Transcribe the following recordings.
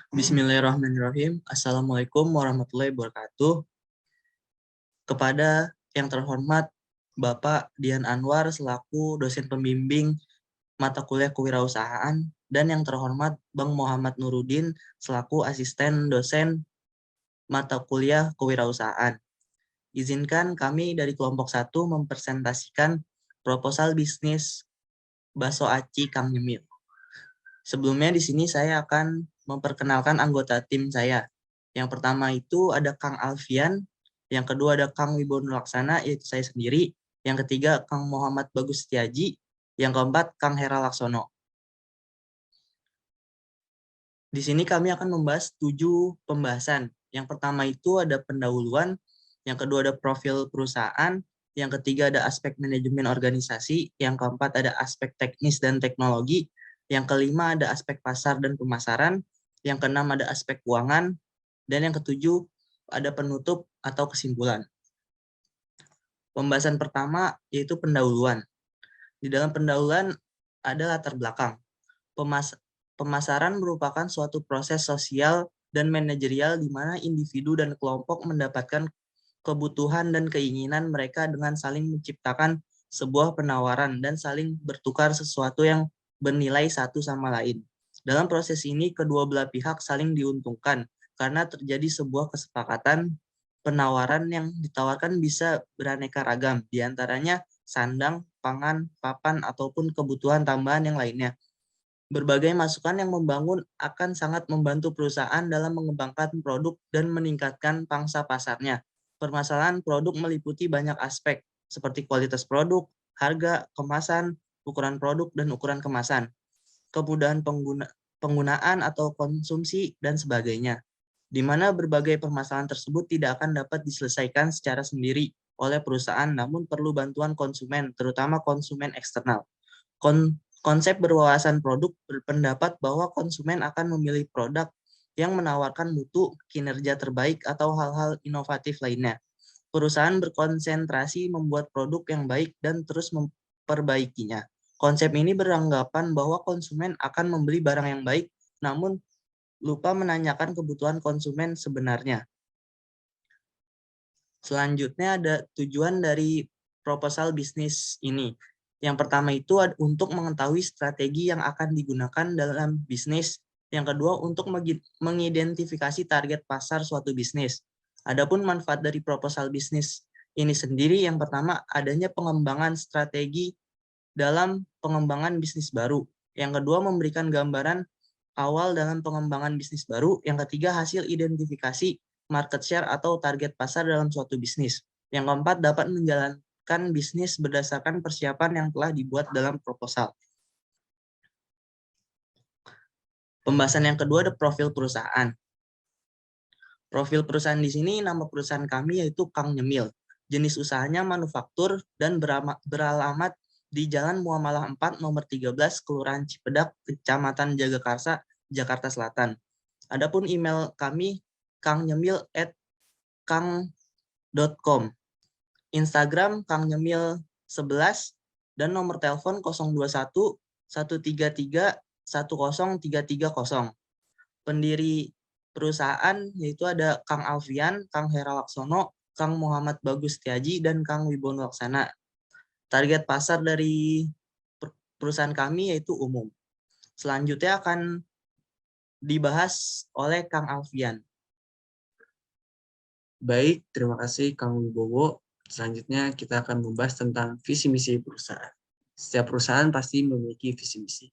Bismillahirrahmanirrahim. Assalamualaikum warahmatullahi wabarakatuh. Kepada yang terhormat Bapak Dian Anwar selaku dosen pembimbing mata kuliah kewirausahaan dan yang terhormat Bang Muhammad Nurudin selaku asisten dosen mata kuliah kewirausahaan. Izinkan kami dari kelompok 1 mempresentasikan proposal bisnis bakso aci Kang Nyemil. Sebelumnya di sini saya akan memperkenalkan anggota tim saya. Yang pertama itu ada Kang Alfian, yang kedua ada Kang Wibowo Laksana, yaitu saya sendiri, yang ketiga Kang Muhammad Bagus Setiaji, yang keempat Kang Hera Laksono. Di sini kami akan membahas 7 pembahasan. Yang pertama itu ada pendahuluan, yang kedua ada profil perusahaan, yang ketiga ada aspek manajemen organisasi, yang keempat ada aspek teknis dan teknologi, yang kelima ada aspek pasar dan pemasaran, yang keenam ada aspek keuangan, dan yang ketujuh ada penutup atau kesimpulan. Pembahasan pertama yaitu pendahuluan. Di dalam pendahuluan ada latar belakang. Pemasaran merupakan suatu proses sosial dan manajerial di mana individu dan kelompok mendapatkan kebutuhan dan keinginan mereka dengan saling menciptakan sebuah penawaran dan saling bertukar sesuatu yang bernilai satu sama lain. Dalam proses ini, kedua belah pihak saling diuntungkan karena terjadi sebuah kesepakatan penawaran yang ditawarkan bisa beraneka ragam, diantaranya sandang, pangan, papan, ataupun kebutuhan tambahan yang lainnya. Berbagai masukan yang membangun akan sangat membantu perusahaan dalam mengembangkan produk dan meningkatkan pangsa pasarnya. Permasalahan produk meliputi banyak aspek, seperti kualitas produk, harga, kemasan, ukuran produk, dan ukuran kemasan, kemudahan penggunaan atau konsumsi, dan sebagainya. Di mana berbagai permasalahan tersebut tidak akan dapat diselesaikan secara sendiri oleh perusahaan, namun perlu bantuan konsumen, terutama konsumen eksternal. Konsep berwawasan produk berpendapat bahwa konsumen akan memilih produk yang menawarkan mutu, kinerja terbaik, atau hal-hal inovatif lainnya. Perusahaan berkonsentrasi membuat produk yang baik dan terus memperbaikinya. Konsep ini beranggapan bahwa konsumen akan membeli barang yang baik, namun lupa menanyakan kebutuhan konsumen sebenarnya. Selanjutnya ada tujuan dari proposal bisnis ini. Yang pertama itu untuk mengetahui strategi yang akan digunakan dalam bisnis. Yang kedua untuk mengidentifikasi target pasar suatu bisnis. Adapun manfaat dari proposal bisnis ini sendiri, yang pertama adanya pengembangan strategi dalam pengembangan bisnis baru. Yang kedua memberikan gambaran awal dalam pengembangan bisnis baru. Yang ketiga hasil identifikasi market share atau target pasar dalam suatu bisnis. Yang keempat dapat menjalankan bisnis berdasarkan persiapan yang telah dibuat dalam proposal. Pembahasan yang kedua ada profil perusahaan. Profil perusahaan di sini, nama perusahaan kami yaitu Kang Nyemil. Jenis usahanya manufaktur dan beralamat di Jalan Muamalah 4 nomor 13 Kelurahan Cipedak, Kecamatan Jagakarsa, Jakarta Selatan. Adapun email kami kangnyemil@kang.com. Instagram kangnyemil11 dan nomor telepon 021 133 10330. Pendiri perusahaan yaitu ada Kang Alfian, Kang Hera Laksono, Kang Muhammad Bagus Setiaji, dan Kang Wibowo Laksana. Target pasar dari perusahaan kami yaitu umum. Selanjutnya akan dibahas oleh Kang Alfian. Baik, terima kasih Kang Wibowo. Selanjutnya kita akan membahas tentang visi misi perusahaan. Setiap perusahaan pasti memiliki visi misi.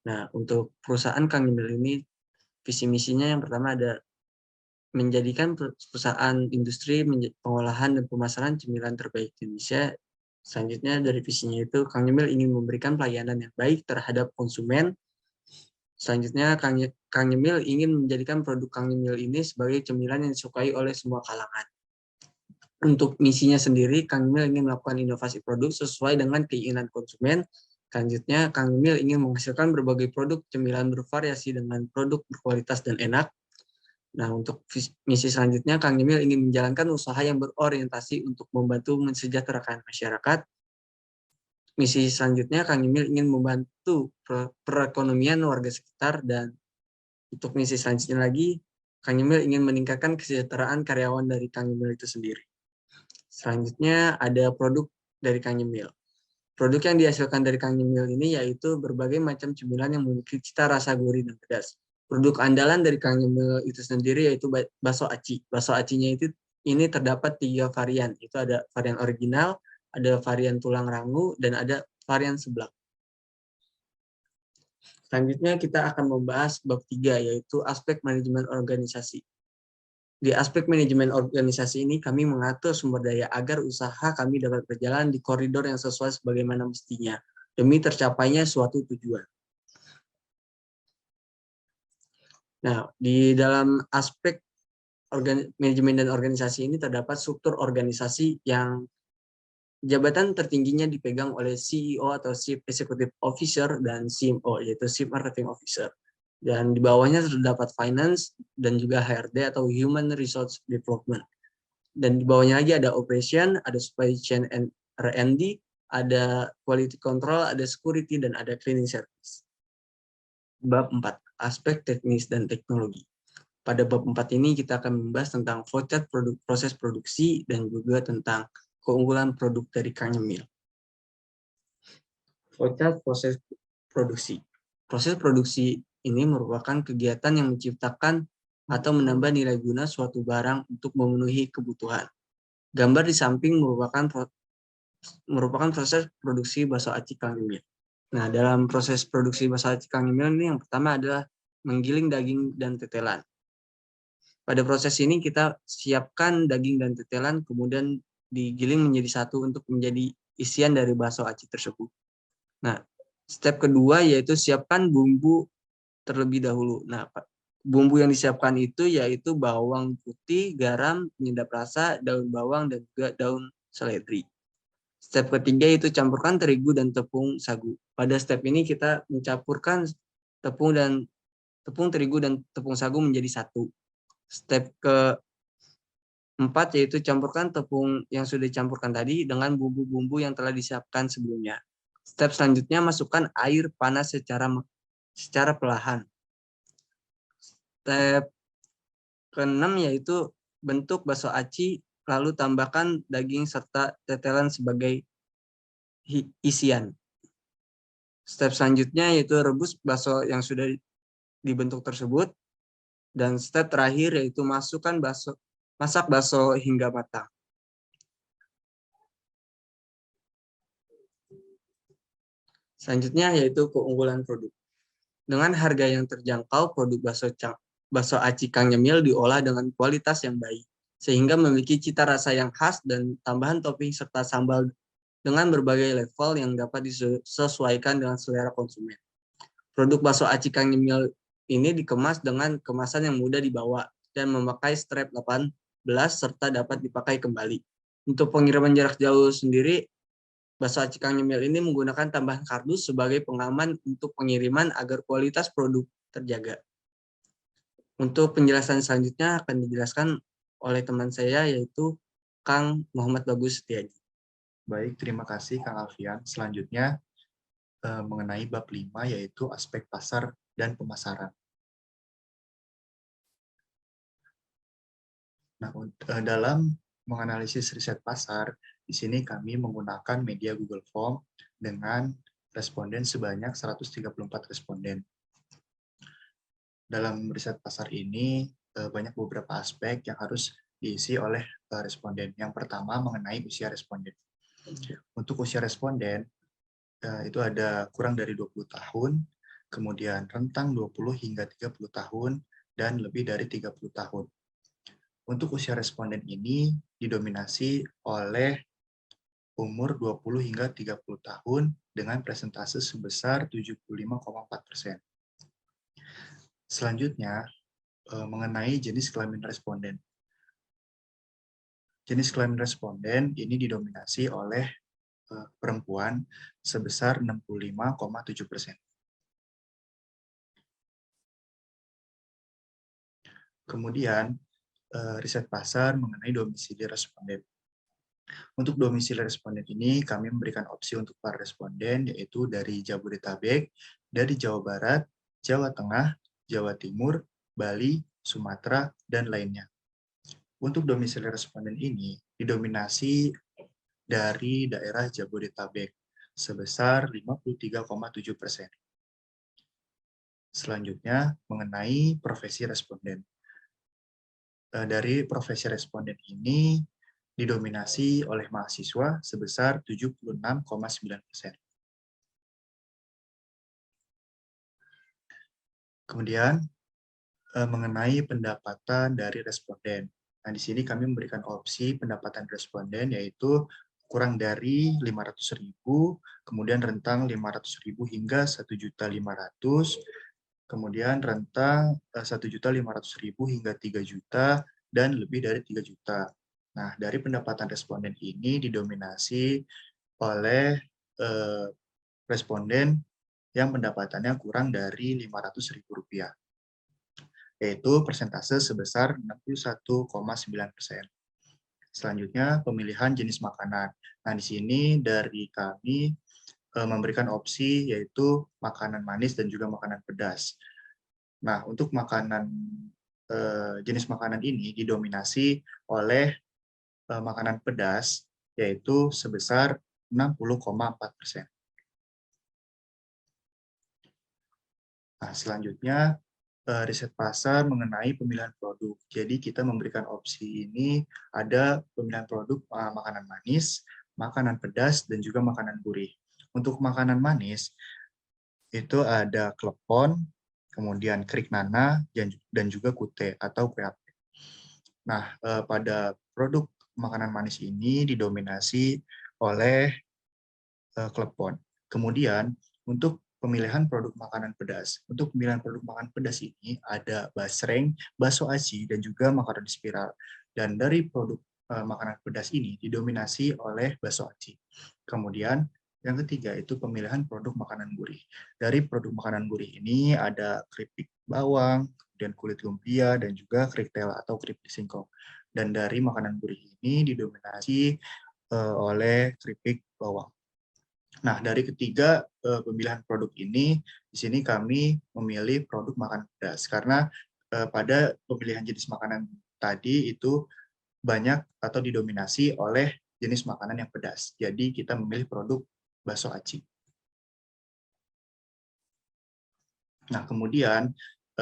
Nah, untuk perusahaan Kang Nyemil ini, visi misinya yang pertama ada menjadikan perusahaan industri pengolahan dan pemasaran cemilan terbaik di Indonesia. Selanjutnya dari visinya itu, Kang Nyemil ingin memberikan pelayanan yang baik terhadap konsumen. Selanjutnya, Kang Nyemil ingin menjadikan produk Kang Nyemil ini sebagai cemilan yang disukai oleh semua kalangan. Untuk misinya sendiri, Kang Nyemil ingin melakukan inovasi produk sesuai dengan keinginan konsumen. Selanjutnya, Kang Nyemil ingin menghasilkan berbagai produk cemilan bervariasi dengan produk berkualitas dan enak. Nah, untuk misi selanjutnya, Kang Nyemil ingin menjalankan usaha yang berorientasi untuk membantu mensejahterakan masyarakat. Misi selanjutnya, Kang Nyemil ingin membantu perekonomian warga sekitar, dan Untuk misi selanjutnya lagi, Kang Emil ingin meningkatkan kesejahteraan karyawan dari Kang Emil itu sendiri. Selanjutnya ada produk dari Kang Emil. Produk yang dihasilkan dari Kang Emil ini yaitu berbagai macam cemilan yang memiliki cita rasa gurih dan pedas. Produk andalan dari Kang Emil itu sendiri yaitu bakso aci. Bakso acinya itu ini terdapat 3 varian. Itu ada varian original, ada varian tulang rangu, dan ada varian seblak. Selanjutnya kita akan membahas bab 3, yaitu aspek manajemen organisasi. Di aspek manajemen organisasi ini, kami mengatur sumber daya agar usaha kami dapat berjalan di koridor yang sesuai sebagaimana mestinya, demi tercapainya suatu tujuan. Nah, di dalam aspek manajemen dan organisasi ini terdapat struktur organisasi yang jabatan tertingginya dipegang oleh CEO atau Chief Executive Officer dan CMO, yaitu Chief Marketing Officer. Dan di bawahnya terdapat Finance dan juga HRD atau Human Resource Development. Dan di bawahnya lagi ada Operation, ada Supply Chain and R&D, ada Quality Control, ada Security, dan ada Cleaning Service. Bab 4, aspek teknis dan teknologi. Pada bab 4 ini kita akan membahas tentang flowchart proses produksi dan juga tentang keunggulan produk dari Kang Emil. Flowchart proses produksi. Proses produksi ini merupakan kegiatan yang menciptakan atau menambah nilai guna suatu barang untuk memenuhi kebutuhan. Gambar di samping merupakan proses produksi bakso aci Kang Emil. Nah, dalam proses produksi bakso aci Kang Emil ini yang pertama adalah menggiling daging dan tetelan. Pada proses ini kita siapkan daging dan tetelan, kemudian digiling menjadi satu untuk menjadi isian dari bakso aci tersebut. Nah, step kedua yaitu siapkan bumbu terlebih dahulu. Nah, bumbu yang disiapkan itu yaitu bawang putih, garam, penyedap rasa, daun bawang, dan juga daun seledri. Step ketiga yaitu campurkan terigu dan tepung sagu. Pada step ini kita mencampurkan tepung, terigu, dan tepung sagu menjadi satu. Step keempat yaitu campurkan tepung yang sudah dicampurkan tadi dengan bumbu-bumbu yang telah disiapkan sebelumnya. Step selanjutnya masukkan air panas secara perlahan. Step keenam yaitu bentuk bakso aci, lalu tambahkan daging serta tetelan sebagai isian. Step selanjutnya yaitu rebus bakso yang sudah dibentuk tersebut. Dan step terakhir yaitu masak bakso hingga matang. Selanjutnya yaitu keunggulan produk. Dengan harga yang terjangkau, produk bakso aci Kang Emil diolah dengan kualitas yang baik, sehingga memiliki cita rasa yang khas dan tambahan topping serta sambal dengan berbagai level yang dapat disesuaikan dengan selera konsumen. Produk bakso aci Kang Emil ini dikemas dengan kemasan yang mudah dibawa dan memakai strap 18 serta dapat dipakai kembali. Untuk pengiriman jarak jauh sendiri, bakso aci Kang Emil ini menggunakan tambahan kardus sebagai pengaman untuk pengiriman agar kualitas produk terjaga. Untuk penjelasan selanjutnya akan dijelaskan oleh teman saya yaitu Kang Muhammad Bagus Setiaji. Baik, terima kasih Kang Alfian. Selanjutnya mengenai bab 5 yaitu aspek pasar dan pemasaran. Nah, dalam menganalisis riset pasar, di sini kami menggunakan media Google Form dengan responden sebanyak 134 responden. Dalam riset pasar ini, banyak beberapa aspek yang harus diisi oleh responden. Yang pertama mengenai usia responden. Untuk usia responden, itu ada kurang dari 20 tahun, kemudian rentang 20 hingga 30 tahun, dan lebih dari 30 tahun. Untuk usia responden ini didominasi oleh umur 20 hingga 30 tahun dengan presentase sebesar 75,4%. Selanjutnya, mengenai jenis kelamin responden. Jenis kelamin responden ini didominasi oleh perempuan sebesar 65,7%. Kemudian, riset pasar mengenai domisili responden. Untuk domisili responden ini, kami memberikan opsi untuk para responden, yaitu dari Jabodetabek, dari Jawa Barat, Jawa Tengah, Jawa Timur, Bali, Sumatera, dan lainnya. Untuk domisili responden ini didominasi dari daerah Jabodetabek sebesar 53,7%. Selanjutnya, mengenai profesi responden. Dari profesi responden ini didominasi oleh mahasiswa sebesar 76,9%. Kemudian, mengenai pendapatan dari responden. Nah, di sini kami memberikan opsi pendapatan responden yaitu kurang dari 500.000, kemudian rentang 500.000 hingga 1.500.000, kemudian rentang 1.500.000 hingga 3 juta, dan lebih dari 3 juta. Nah, dari pendapatan responden ini didominasi oleh responden yang pendapatannya kurang dari Rp500.000, yaitu persentase sebesar 61,9%. Selanjutnya, pemilihan jenis makanan. Nah, di sini dari kami memberikan opsi yaitu makanan manis dan juga makanan pedas. Nah, untuk jenis makanan ini didominasi oleh makanan pedas, yaitu sebesar 60,4%. Nah, selanjutnya riset pasar mengenai pemilihan produk. Jadi kita memberikan opsi ini ada pemilihan produk makanan manis, makanan pedas, dan juga makanan gurih. Untuk makanan manis, itu ada klepon, kemudian kerik nana, dan juga kute atau kue ape. Nah, pada produk makanan manis ini didominasi oleh klepon. Kemudian, untuk pemilihan produk makanan pedas. Untuk pemilihan produk makanan pedas ini ada basreng, bakso aci, dan juga makaroni spiral. Dan dari produk makanan pedas ini didominasi oleh bakso aci. Kemudian, yang ketiga itu pemilihan produk makanan gurih. Dari produk makanan gurih ini ada keripik bawang, kemudian kulit lumpia, dan juga kerik tela atau keripik singkong. Dan dari makanan gurih ini didominasi oleh keripik bawang. Nah, dari ketiga pemilihan produk ini, di sini kami memilih produk makanan pedas karena pada pemilihan jenis makanan tadi itu banyak atau didominasi oleh jenis makanan yang pedas. Jadi kita memilih produk bakso aci. Nah, kemudian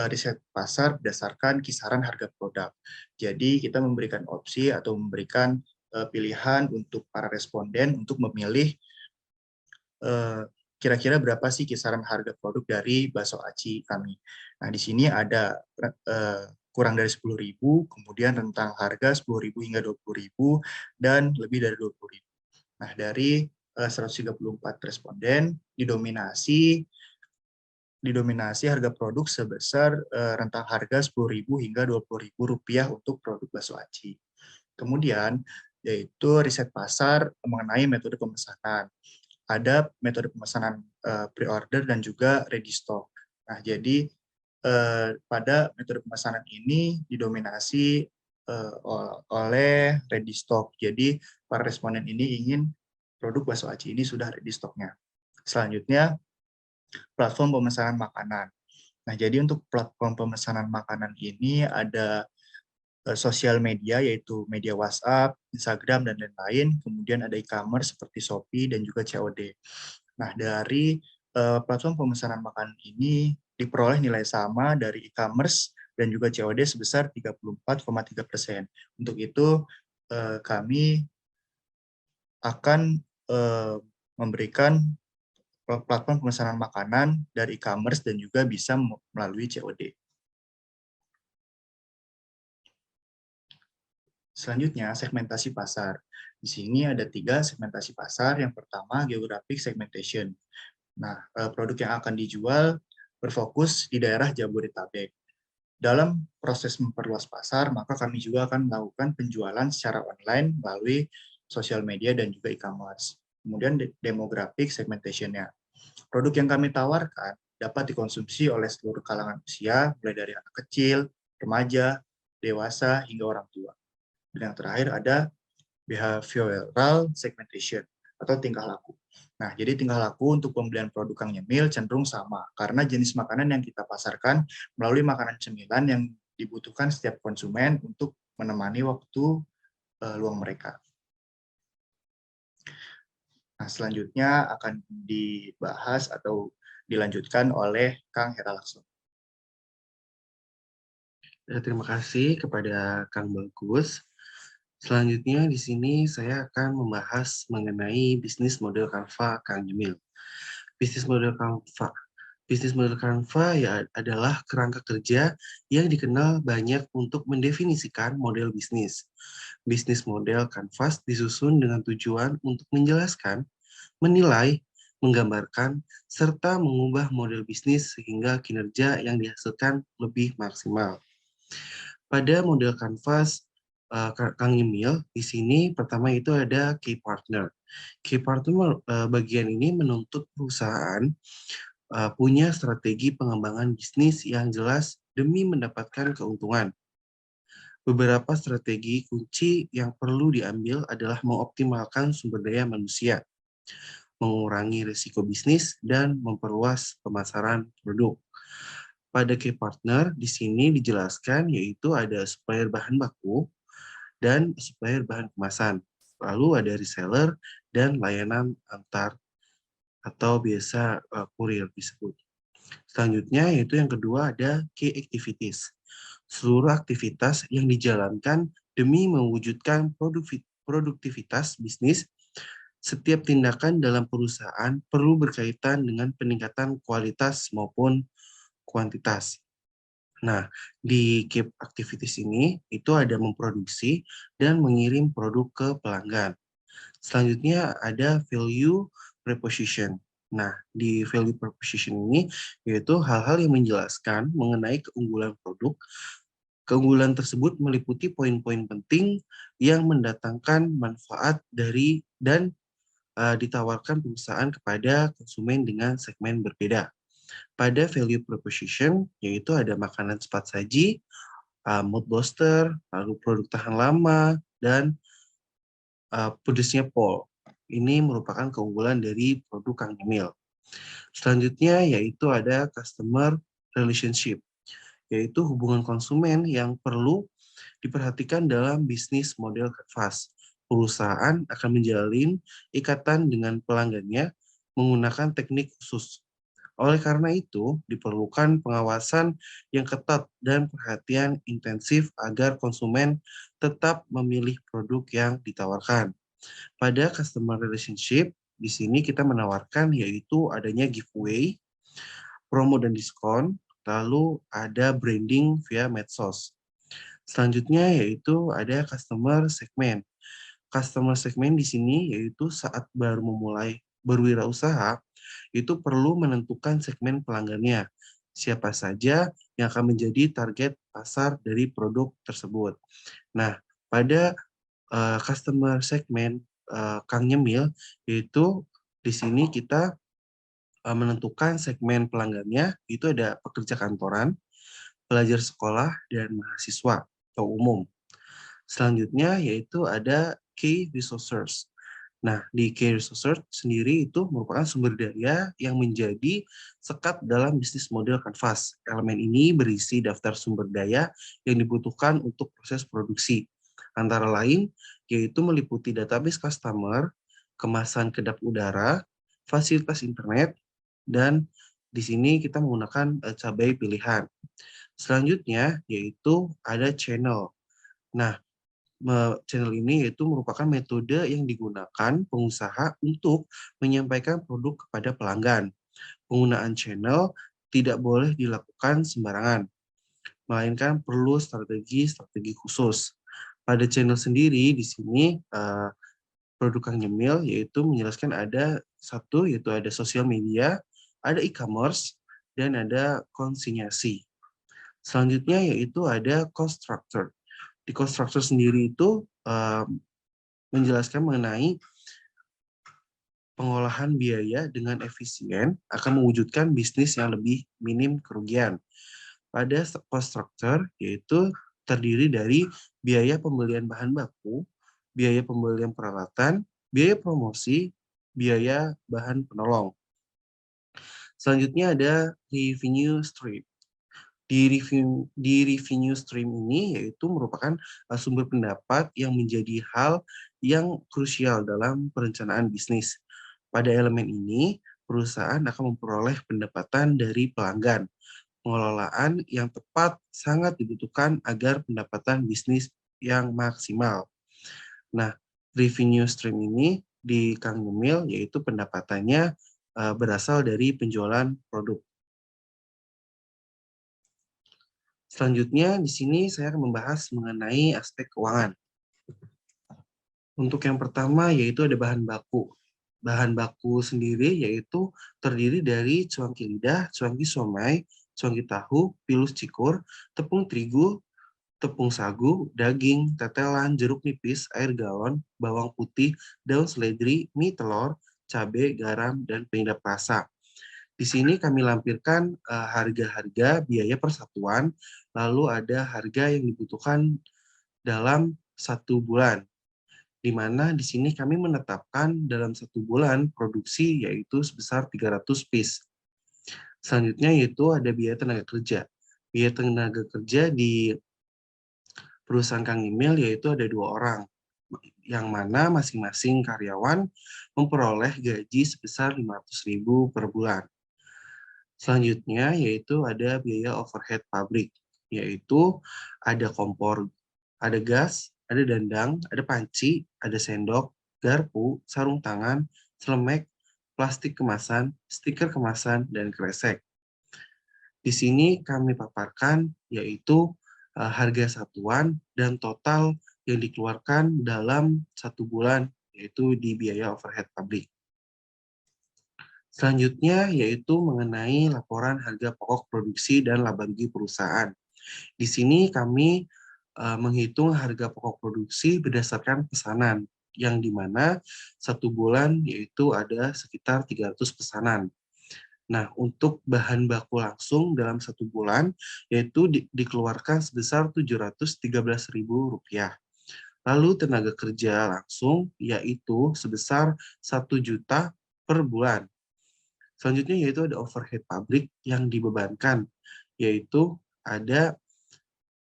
riset pasar berdasarkan kisaran harga produk. Jadi kita memberikan opsi atau memberikan pilihan untuk para responden untuk memilih kira-kira berapa sih kisaran harga produk dari bakso aci kami. Nah, di sini ada kurang dari 10.000, kemudian rentang harga 10.000 hingga 20.000, dan lebih dari 20.000. Nah, dari 134 responden didominasi harga produk sebesar rentang harga 10.000 hingga 20.000 rupiah untuk produk bakso aci. Kemudian, yaitu riset pasar mengenai metode pemesanan. Ada metode pemesanan pre-order dan juga ready stock. Nah, jadi pada metode pemesanan ini didominasi oleh ready stock. Jadi para responden ini ingin produk bakso aci ini sudah ready stocknya. Selanjutnya, platform pemesanan makanan. Nah, jadi untuk platform pemesanan makanan ini ada sosial media, yaitu media WhatsApp, Instagram, dan lain-lain. Kemudian ada e-commerce seperti Shopee dan juga COD. Nah, dari platform pemesanan makanan ini diperoleh nilai sama dari e-commerce dan juga COD sebesar 34,3%. Untuk itu, kami akan memberikan platform pemesanan makanan dari e-commerce dan juga bisa melalui COD. Selanjutnya, segmentasi pasar. Di sini ada 3 segmentasi pasar. Yang pertama, geographic segmentation. Nah, produk yang akan dijual berfokus di daerah Jabodetabek. Dalam proses memperluas pasar, maka kami juga akan melakukan penjualan secara online melalui sosial media dan juga e-commerce. Kemudian demographic segmentation-nya. Produk yang kami tawarkan dapat dikonsumsi oleh seluruh kalangan usia, mulai dari anak kecil, remaja, dewasa, hingga orang tua. Dan yang terakhir ada behavioral segmentation atau tingkah laku. Nah, jadi tingkah laku untuk pembelian produk Kang Nyemil cenderung sama, karena jenis makanan yang kita pasarkan melalui makanan cemilan yang dibutuhkan setiap konsumen untuk menemani waktu luang mereka. Nah, selanjutnya akan dibahas atau dilanjutkan oleh Kang Hera Laksono. Terima kasih kepada Kang Bagus. Selanjutnya di sini saya akan membahas mengenai bisnis model Canva Kang Jamil. Bisnis model Canva. Bisnis model Canva ya adalah kerangka kerja yang dikenal banyak untuk mendefinisikan model bisnis. Bisnis model Canvas disusun dengan tujuan untuk menjelaskan, menilai, menggambarkan, serta mengubah model bisnis sehingga kinerja yang dihasilkan lebih maksimal. Pada model Canvas, Kang Emil, di sini pertama itu ada key partner. Key partner bagian ini menuntut perusahaan punya strategi pengembangan bisnis yang jelas demi mendapatkan keuntungan. Beberapa strategi kunci yang perlu diambil adalah mengoptimalkan sumber daya manusia, mengurangi risiko bisnis, dan memperluas pemasaran produk. Pada key partner, di sini dijelaskan yaitu ada supplier bahan baku dan supplier bahan kemasan. Lalu ada reseller dan layanan antar atau biasa kurir disebut. Selanjutnya yaitu yang kedua ada key activities. Seluruh aktivitas yang dijalankan demi mewujudkan produktivitas bisnis. Setiap tindakan dalam perusahaan perlu berkaitan dengan peningkatan kualitas maupun kuantitas. Nah, di key activities ini itu ada memproduksi dan mengirim produk ke pelanggan. Selanjutnya ada value proposition. Nah, di value proposition ini yaitu hal-hal yang menjelaskan mengenai keunggulan produk. Keunggulan tersebut meliputi poin-poin penting yang mendatangkan manfaat dari dan ditawarkan perusahaan kepada konsumen dengan segmen berbeda. Pada value proposition, yaitu ada makanan cepat saji, mood booster, lalu produk tahan lama, dan pedesnya pol. Ini merupakan keunggulan dari produk Kang Emil. Selanjutnya yaitu ada customer relationship, yaitu hubungan konsumen yang perlu diperhatikan dalam bisnis model Canvas. Perusahaan akan menjalin ikatan dengan pelanggannya menggunakan teknik khusus. Oleh karena itu, diperlukan pengawasan yang ketat dan perhatian intensif agar konsumen tetap memilih produk yang ditawarkan. Pada customer relationship, di sini kita menawarkan yaitu adanya giveaway, promo dan diskon, lalu ada branding via medsos. Selanjutnya yaitu ada customer segment. Customer segment di sini yaitu saat baru memulai berwirausaha, itu perlu menentukan segmen pelanggannya. Siapa saja yang akan menjadi target pasar dari produk tersebut. Nah, pada customer segment Kang Nyemil, yaitu di sini kita menentukan segmen pelanggannya, itu ada pekerja kantoran, pelajar sekolah, dan mahasiswa atau umum. Selanjutnya yaitu ada key resources. Nah, di key resources sendiri itu merupakan sumber daya yang menjadi sekat dalam bisnis model Canvas. Elemen ini berisi daftar sumber daya yang dibutuhkan untuk proses produksi. Antara lain, yaitu meliputi database customer, kemasan kedap udara, fasilitas internet, dan di sini kita menggunakan cabai pilihan. Selanjutnya, yaitu ada channel. Nah, channel ini yaitu merupakan metode yang digunakan pengusaha untuk menyampaikan produk kepada pelanggan. Penggunaan channel tidak boleh dilakukan sembarangan, melainkan perlu strategi khusus. Pada channel sendiri di sini produk Kang Nyemil yaitu menjelaskan ada satu yaitu ada sosial media, ada e-commerce, dan ada konsinyasi. Selanjutnya yaitu ada cost structure. Di cost structure sendiri itu menjelaskan mengenai pengolahan biaya dengan efisien akan mewujudkan bisnis yang lebih minim kerugian. Pada cost structure yaitu terdiri dari biaya pembelian bahan baku, biaya pembelian peralatan, biaya promosi, biaya bahan penolong. Selanjutnya ada revenue stream. Di revenue stream ini yaitu merupakan sumber pendapat yang menjadi hal yang krusial dalam perencanaan bisnis. Pada elemen ini, perusahaan akan memperoleh pendapatan dari pelanggan. Pengelolaan yang tepat sangat dibutuhkan agar pendapatan bisnis yang maksimal. Nah, revenue stream ini di Kang Emil yaitu pendapatannya berasal dari penjualan produk. Selanjutnya di sini saya akan membahas mengenai aspek keuangan. Untuk yang pertama yaitu ada bahan baku. Bahan baku sendiri yaitu terdiri dari cuangki lidah, cuangki somai, cuangki tahu, pilus cikur, tepung terigu, tepung sagu, daging, tetelan, jeruk nipis, air galon, bawang putih, daun seledri, mie telur, cabai, garam, dan penyedap rasa. Di sini kami lampirkan harga-harga biaya persatuan, lalu ada harga yang dibutuhkan dalam 1 bulan, di mana di sini kami menetapkan dalam 1 bulan produksi yaitu sebesar 300 piece. Selanjutnya yaitu ada biaya tenaga kerja. Biaya tenaga kerja di perusahaan Kang Emil yaitu ada 2 orang, yang mana masing-masing karyawan memperoleh gaji sebesar 500.000 per bulan. Selanjutnya yaitu ada biaya overhead pabrik, yaitu ada kompor, ada gas, ada dandang, ada panci, ada sendok, garpu, sarung tangan, celemek, plastik kemasan, stiker kemasan, dan kresek. Di sini kami paparkan yaitu harga satuan dan total yang dikeluarkan dalam 1 bulan, yaitu di biaya overhead pabrik. Selanjutnya yaitu mengenai laporan harga pokok produksi dan laba rugi perusahaan. Di sini kami menghitung harga pokok produksi berdasarkan pesanan, yang dimana 1 bulan yaitu ada sekitar 300 pesanan. Nah, untuk bahan baku langsung dalam 1 bulan yaitu dikeluarkan sebesar Rp713.000. Lalu tenaga kerja langsung yaitu sebesar 1 juta per bulan. Selanjutnya yaitu ada overhead pabrik yang dibebankan, yaitu ada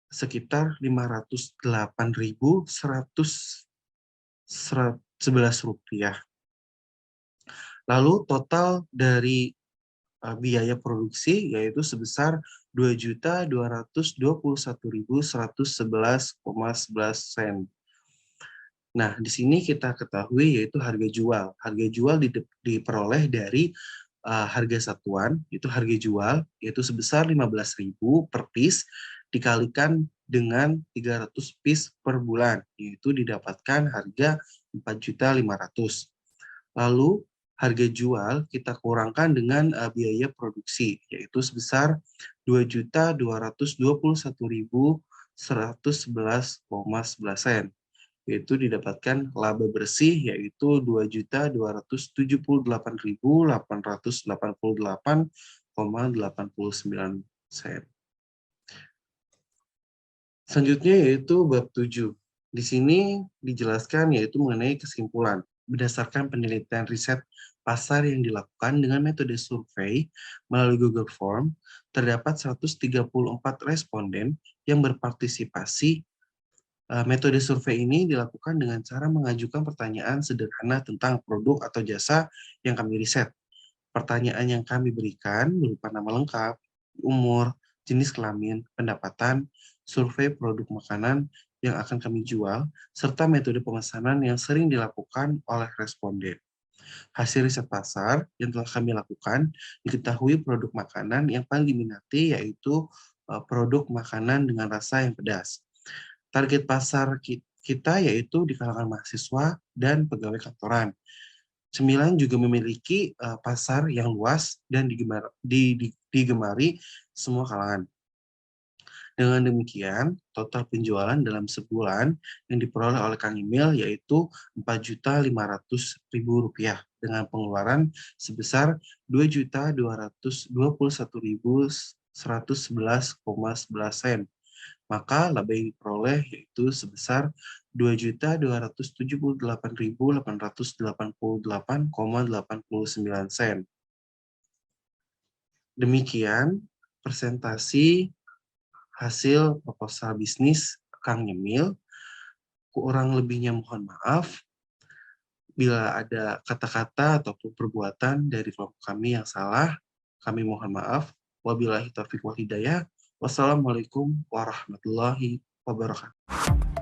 sekitar Rp508.111. Lalu total dari biaya produksi yaitu sebesar Rp2.221.111,11. Nah, di sini kita ketahui yaitu harga jual. Harga jual diperoleh dari harga satuan, itu harga jual, yaitu sebesar 15.000 per piece, dikalikan dengan 300 piece per bulan, yaitu didapatkan harga 4.500.000. Lalu, harga jual kita kurangkan dengan biaya produksi, yaitu sebesar 2.221.111,11, yaitu didapatkan laba bersih yaitu 2.278.888,89 sen. Selanjutnya yaitu bab 7. Di sini dijelaskan yaitu mengenai kesimpulan. Berdasarkan penelitian riset pasar yang dilakukan dengan metode survei melalui Google Form, terdapat 134 responden yang berpartisipasi. Metode survei ini dilakukan dengan cara mengajukan pertanyaan sederhana tentang produk atau jasa yang kami riset. Pertanyaan yang kami berikan berupa nama lengkap, umur, jenis kelamin, pendapatan, survei produk makanan yang akan kami jual, serta metode pemesanan yang sering dilakukan oleh responden. Hasil riset pasar yang telah kami lakukan, diketahui produk makanan yang paling diminati yaitu produk makanan dengan rasa yang pedas. Target pasar kita yaitu di kalangan mahasiswa dan pegawai kantoran. 9 juga memiliki pasar yang luas dan digemari semua kalangan. Dengan demikian, total penjualan dalam sebulan yang diperoleh oleh Kang Emil yaitu Rp4.500.000 dengan pengeluaran sebesar Rp2.221.111,11. Maka laba yang diperoleh yaitu sebesar 2.278.888,89 sen. Demikian presentasi hasil proposal bisnis Kang Nyemil. Kurang lebihnya mohon maaf. Bila ada kata-kata ataupun perbuatan dari kelompok kami yang salah, kami mohon maaf. Wabillahi taufiq wal hidayah. Wassalamualaikum warahmatullahi wabarakatuh.